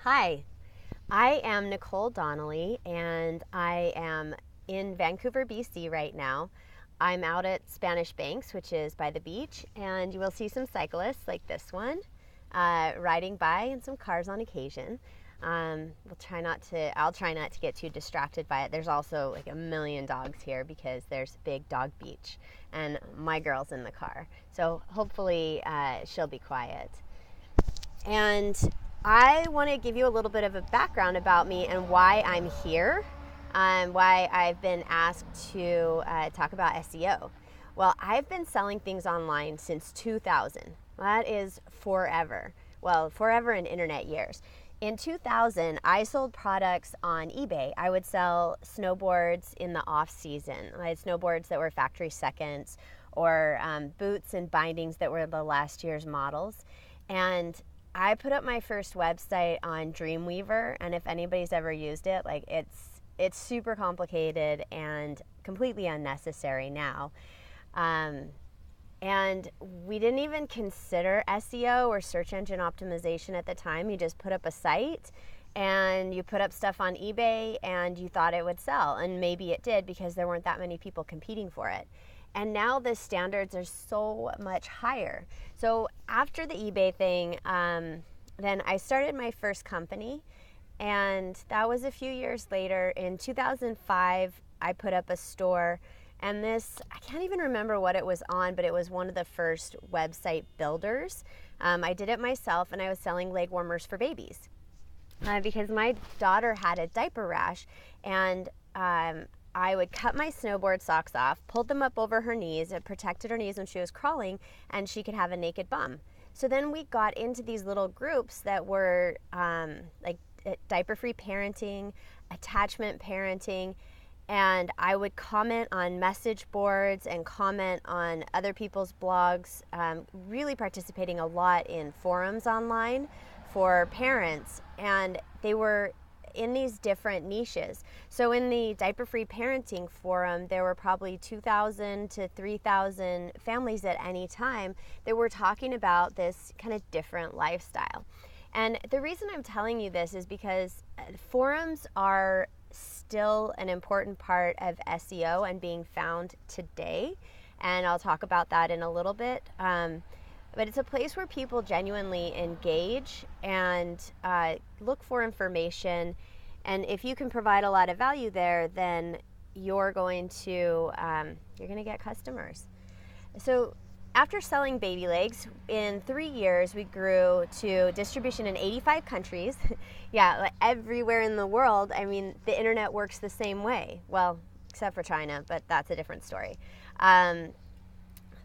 Hi, I am Nicole Donnelly and I am in Vancouver, BC right now. I'm out at Spanish Banks, which is by the beach, and you will see some cyclists like this one riding by and some cars on occasion. I'll try not to get too distracted by it. There's also like a million dogs here because there's a big dog beach and my girl's in the car. So hopefully she'll be quiet. And I want to give you a little bit of a background about me and why I'm here, why I've been asked to talk about SEO. Well, I've been selling things online since 2000. That is forever. Well, forever in internet years. In 2000, I sold products on eBay. I would sell snowboards in the off season. I had snowboards that were factory seconds or boots and bindings that were the last year's models. And I put up my first website on Dreamweaver, and if anybody's ever used it, like it's super complicated and completely unnecessary now. And we didn't even consider SEO or search engine optimization at the time. You just put up a site and you put up stuff on eBay and you thought it would sell, and maybe it did because there weren't that many people competing for it. And now the standards are so much higher. So after the eBay thing, then I started my first company, and that was a few years later. In 2005, I put up a store, and I can't even remember what it was on, but it was one of the first website builders. I did it myself, and I was selling leg warmers for babies because my daughter had a diaper rash, and I would cut my snowboard socks off, pulled them up over her knees, it protected her knees when she was crawling, and she could have a naked bum. So then we got into these little groups that were like diaper-free parenting, attachment parenting, and I would comment on message boards and comment on other people's blogs, really participating a lot in forums online for parents, and they were in these different niches. So in the diaper-free parenting forum, there were probably 2,000 to 3,000 families at any time that were talking about this kind of different lifestyle. And the reason I'm telling you this is because forums are still an important part of SEO and being found today. And I'll talk about that in a little bit. But it's a place where people genuinely engage and look for information. And if you can provide a lot of value there, then you're going to get customers. So after selling baby legs, in 3 years, we grew to distribution in 85 countries. Yeah, like everywhere in the world. I mean, the internet works the same way. Well, except for China, but that's a different story.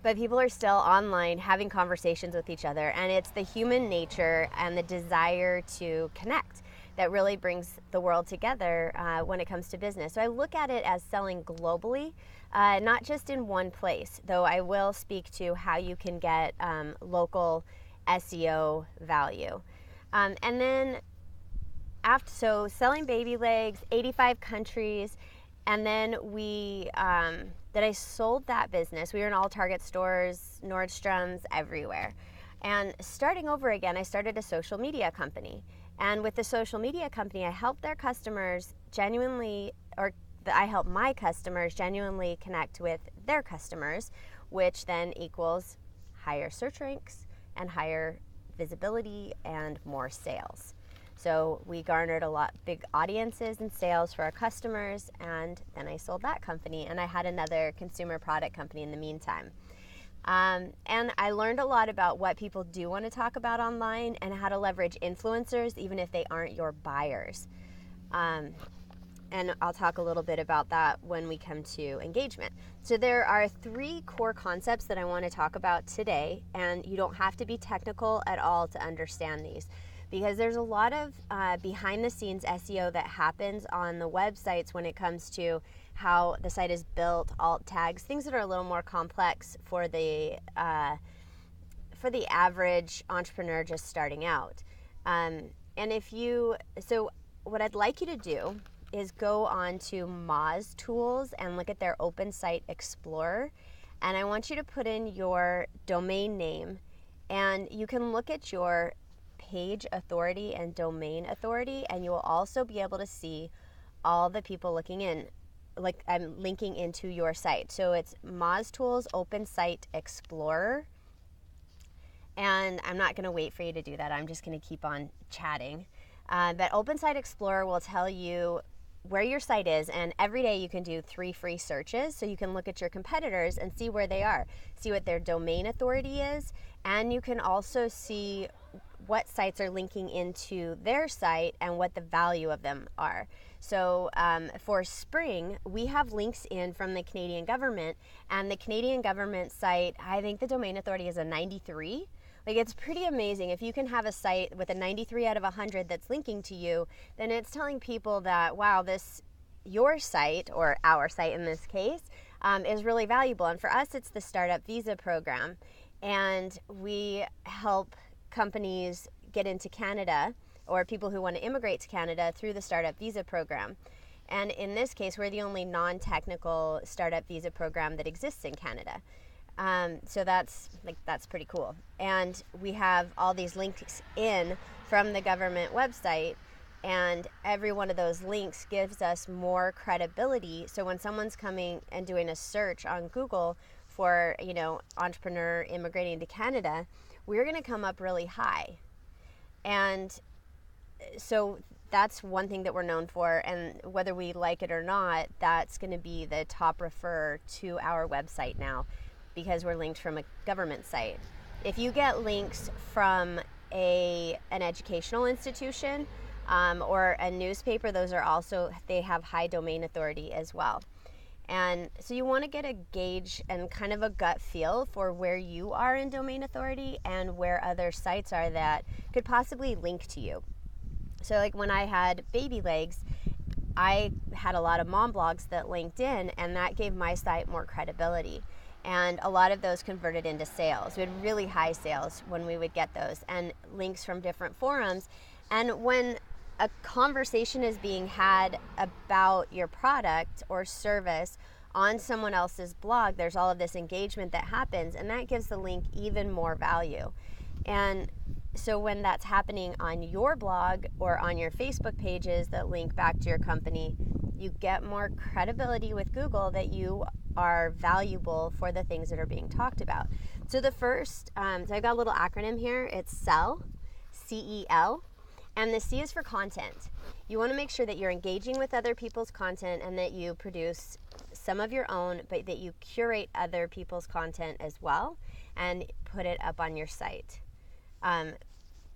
But people are still online having conversations with each other, and it's the human nature and the desire to connect that really brings the world together when it comes to business. So I look at it as selling globally, not just in one place, though I will speak to how you can get local SEO value. And then so selling baby legs, 85 countries, and then I sold that business. We were in all Target stores, Nordstrom's, everywhere. And starting over again, I started a social media company. And with the social media company, I helped their customers I help my customers genuinely connect with their customers, which then equals higher search ranks and higher visibility and more sales. So we garnered big audiences and sales for our customers, and then I sold that company, and I had another consumer product company in the meantime. And I learned a lot about what people do want to talk about online and how to leverage influencers even if they aren't your buyers. And I'll talk a little bit about that when we come to engagement. So there are 3 core concepts that I want to talk about today, and you don't have to be technical at all to understand these, because there's a lot of behind-the-scenes SEO that happens on the websites when it comes to how the site is built, alt tags, things that are a little more complex for the average entrepreneur just starting out. So what I'd like you to do is go on to Moz Tools and look at their Open Site Explorer, and I want you to put in your domain name, and you can look at your page authority and domain authority, and you will also be able to see all the people looking in, like I'm linking into your site. So it's Moz Tools Open Site Explorer. And I'm not going to wait for you to do that. I'm just going to keep on chatting. But Open Site Explorer will tell you where your site is, and every day you can do 3 free searches, so you can look at your competitors and see where they are, see what their domain authority is, and you can also see what sites are linking into their site and what the value of them are. So for spring, we have links in from the Canadian government, and the Canadian government site, I think the domain authority is a 93. Like, it's pretty amazing. If you can have a site with a 93 out of 100 that's linking to you, then it's telling people that, wow, your site, or our site in this case, is really valuable. And for us, it's the Startup Visa program. And we help companies get into Canada, or people who want to immigrate to Canada, through the Startup Visa program. And in this case, we're the only non-technical Startup Visa program that exists in Canada. So that's pretty cool. And we have all these links in from the government website, and every one of those links gives us more credibility. So when someone's coming and doing a search on Google for, entrepreneur immigrating to Canada, we're going to come up really high. And so that's one thing that we're known for, and whether we like it or not, that's going to be the top refer to our website now, because we're linked from a government site. If you get links from an educational institution or a newspaper, those are also, they have high domain authority as well. And so you want to get a gauge and kind of a gut feel for where you are in domain authority and where other sites are that could possibly link to you. So like when I had baby legs, I had a lot of mom blogs that linked in, and that gave my site more credibility. And a lot of those converted into sales. We had really high sales when we would get those, and links from different forums. And when a conversation is being had about your product or service on someone else's blog, there's all of this engagement that happens, and that gives the link even more value. And so when that's happening on your blog or on your Facebook pages that link back to your company, you get more credibility with Google that you are valuable for the things that are being talked about. So the first, so I've got a little acronym here. It's CEL, C-E-L, and the C is for content. You want to make sure that you're engaging with other people's content, and that you produce some of your own, but that you curate other people's content as well and put it up on your site.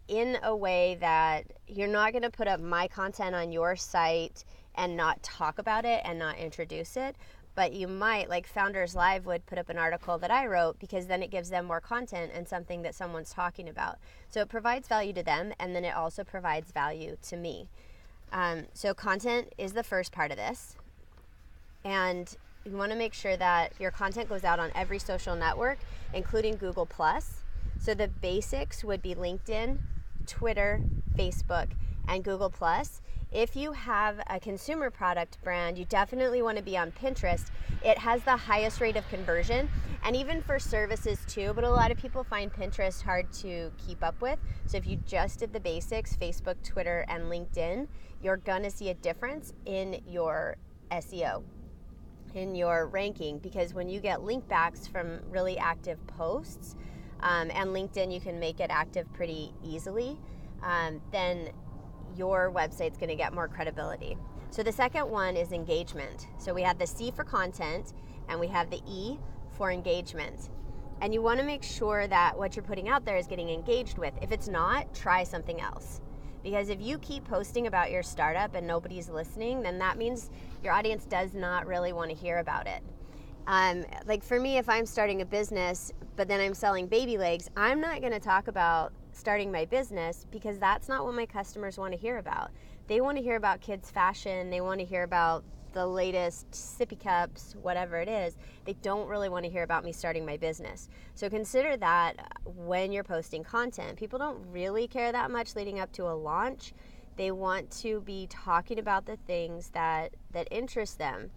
In a way that you're not going to put up my content on your site and not talk about it and not introduce it, but you might, like Founders Live would put up an article that I wrote, because then it gives them more content and something that someone's talking about. So it provides value to them, and then it also provides value to me. So content is the first part of this. And you want to make sure that your content goes out on every social network, including Google+. So the basics would be LinkedIn, Twitter, Facebook, and Google+. If you have a consumer product brand, you definitely want to be on Pinterest. It has the highest rate of conversion, and even for services too, but a lot of people find Pinterest hard to keep up with. So if you just did the basics, Facebook, Twitter, and LinkedIn, you're going to see a difference in your SEO, in your ranking, because when you get link backs from really active posts, and LinkedIn, you can make it active pretty easily, then your website's going to get more credibility. So the second one is engagement. So we have the C for content, and we have the E for engagement. And you want to make sure that what you're putting out there is getting engaged with. If it's not, try something else. Because if you keep posting about your startup and nobody's listening, then that means your audience does not really want to hear about it. Like for me, if I'm starting a business, but then I'm selling baby legs, I'm not going to talk about starting my business, because that's not what my customers want to hear about. They want to hear about kids' fashion. They want to hear about the latest sippy cups, whatever it is. They don't really want to hear about me starting my business. So consider that when you're posting content. People don't really care that much leading up to a launch. They want to be talking about the things that interest them.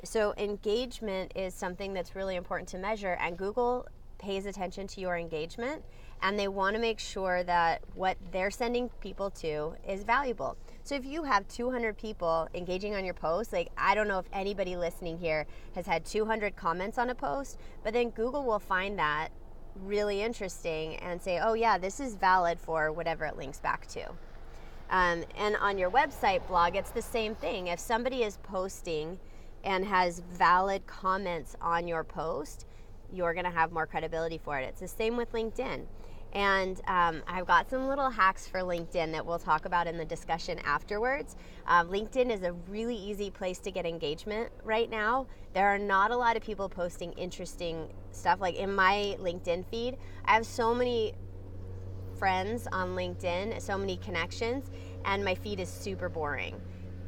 So engagement is something that's really important to measure, and Google pays attention to your engagement, and they want to make sure that what they're sending people to is valuable. So if you have 200 people engaging on your post, like I don't know if anybody listening here has had 200 comments on a post, but then Google will find that really interesting and say, oh yeah, this is valid for whatever it links back to. And on your website blog, it's the same thing. If somebody is posting and has valid comments on your post, you're going to have more credibility for it. It's the same with LinkedIn. And I've got some little hacks for LinkedIn that we'll talk about in the discussion afterwards. LinkedIn is a really easy place to get engagement right now. There are not a lot of people posting interesting stuff. Like in my LinkedIn feed, I have so many friends on LinkedIn, so many connections, and my feed is super boring.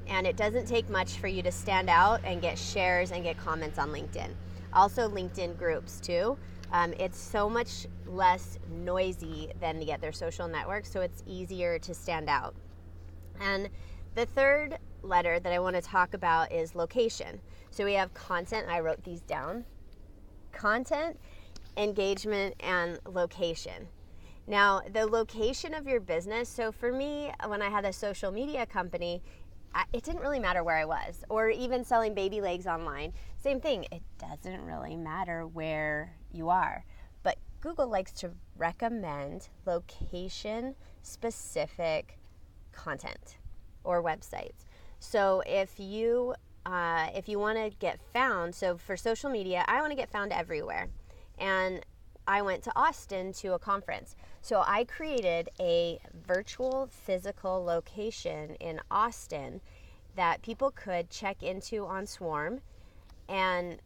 And it doesn't take much for you to stand out and get shares and get comments on LinkedIn. Also LinkedIn groups too. It's so much less noisy than the other social networks, so it's easier to stand out. And the third letter that I want to talk about is location. So we have content, I wrote these down. Content, engagement, and location. Now, the location of your business, so for me, when I had a social media company, it didn't really matter where I was, or even selling baby legs online. Same thing, it doesn't really matter where you are. But Google likes to recommend location-specific content or websites. So if you want to get found, so for social media, I want to get found everywhere. And I went to Austin to a conference. So I created a virtual physical location in Austin that people could check into on Swarm. And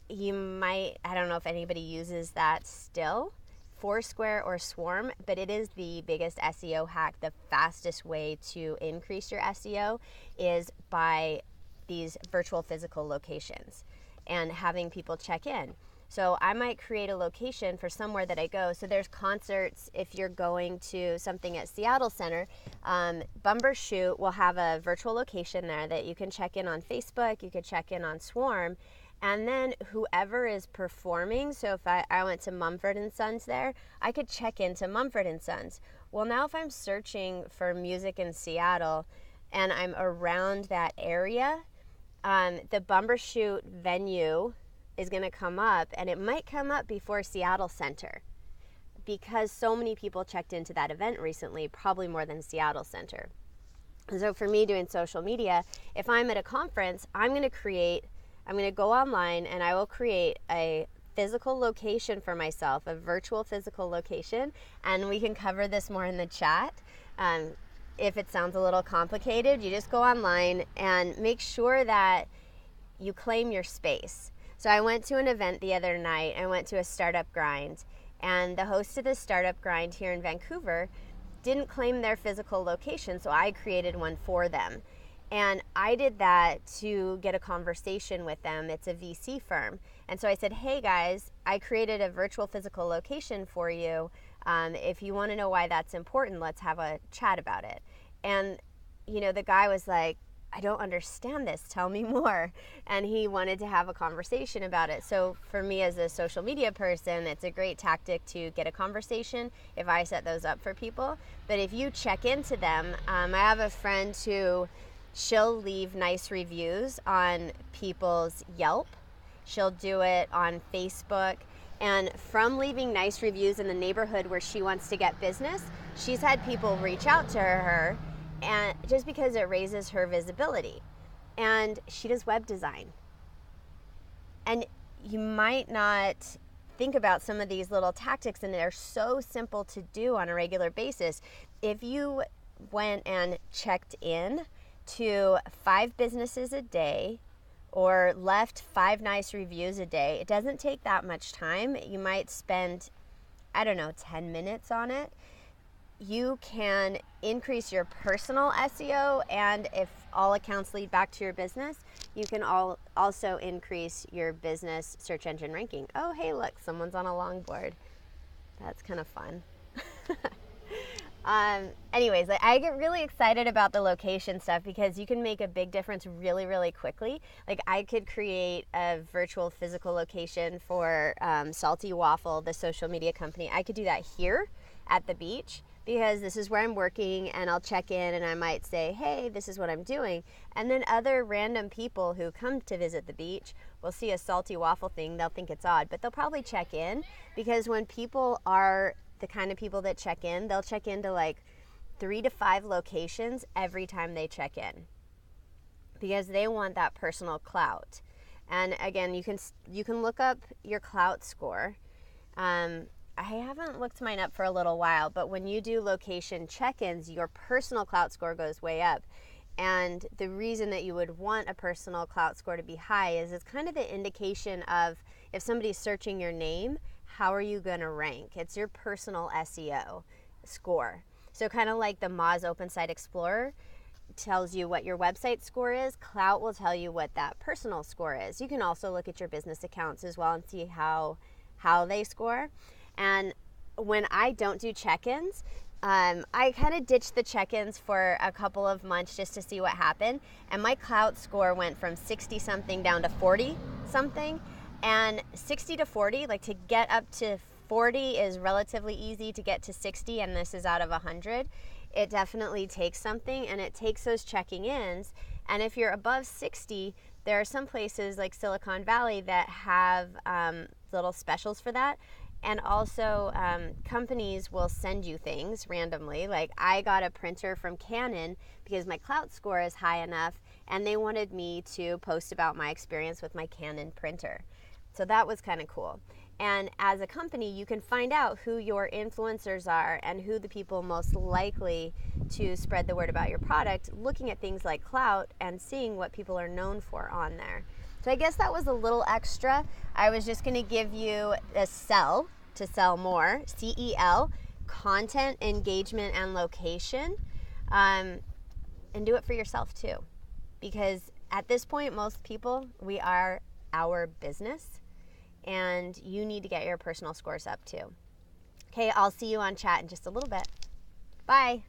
you might, I don't know if anybody uses that still, Foursquare or Swarm, but it is the biggest SEO hack. The fastest way to increase your SEO is by these virtual physical locations and having people check in. So I might create a location for somewhere that I go. So there's concerts. If you're going to something at Seattle Center, Bumbershoot will have a virtual location there that you can check in on Facebook, you could check in on Swarm, and then whoever is performing, so if I went to Mumford & Sons there, I could check into Mumford & Sons. Well, now if I'm searching for music in Seattle and I'm around that area, the Bumbershoot venue is going to come up, and it might come up before Seattle Center because so many people checked into that event recently, probably more than Seattle Center. And so for me doing social media, if I'm at a conference, I'm going to go online and I will create a physical location for myself, a virtual physical location, and we can cover this more in the chat. If it sounds a little complicated, you just go online and make sure that you claim your space. So I went to an event the other night. I went to a startup grind, and the host of the startup grind here in Vancouver didn't claim their physical location, so I created one for them. And I did that to get a conversation with them. It's a VC firm. And so I said, hey guys, I created a virtual physical location for you. If you want to know why that's important, let's have a chat about it. And, the guy was like, I don't understand this, tell me more. And he wanted to have a conversation about it. So for me as a social media person, it's a great tactic to get a conversation if I set those up for people. But if you check into them, I have a friend who, she'll leave nice reviews on people's Yelp. She'll do it on Facebook. And from leaving nice reviews in the neighborhood where she wants to get business, she's had people reach out to her, and just because it raises her visibility. And she does web design. And you might not think about some of these little tactics, and they're so simple to do on a regular basis. If you went and checked in to 5 businesses a day or left 5 nice reviews a day, it doesn't take that much time. You might spend, 10 minutes on it. You can increase your personal SEO, and if all accounts lead back to your business, you can also increase your business search engine ranking. Oh, hey, look, someone's on a longboard. That's kind of fun. Anyways, I get really excited about the location stuff because you can make a big difference really, really quickly. Like I could create a virtual physical location for Salty Waffle, the social media company. I could do that here at the beach because this is where I'm working, and I'll check in and I might say, hey, this is what I'm doing. And then other random people who come to visit the beach will see a salty waffle thing. They'll think it's odd, but they'll probably check in, because when people are the kind of people that check in, they'll check into like 3 to 5 locations every time they check in, because they want that personal clout. And again, you can look up your clout score. I haven't looked mine up for a little while, but when you do location check-ins, your personal clout score goes way up. And the reason that you would want a personal clout score to be high is it's kind of the indication of if somebody's searching your name, how are you going to rank? It's your personal SEO score. So kind of like the Moz Open Site Explorer tells you what your website score is, Clout will tell you what that personal score is. You can also look at your business accounts as well and see how they score. And when I don't do check-ins, I kind of ditched the check-ins for a couple of months just to see what happened. And my Clout score went from 60-something down to 40-something. And 60 to 40, like to get up to 40 is relatively easy, to get to 60, and this is out of 100. It definitely takes something, and it takes those checking ins. And if you're above 60, there are some places like Silicon Valley that have little specials for that. And also companies will send you things randomly. Like I got a printer from Canon because my Clout score is high enough, and they wanted me to post about my experience with my Canon printer. So that was kind of cool. And as a company, you can find out who your influencers are and who the people most likely to spread the word about your product, looking at things like Clout and seeing what people are known for on there. So I guess that was a little extra. I was just going to give you a sell to sell more, CEL, content, engagement, and location, and do it for yourself too. Because at this point, most people, we are our business, and you need to get your personal scores up too. Okay, I'll see you on chat in just a little bit. Bye.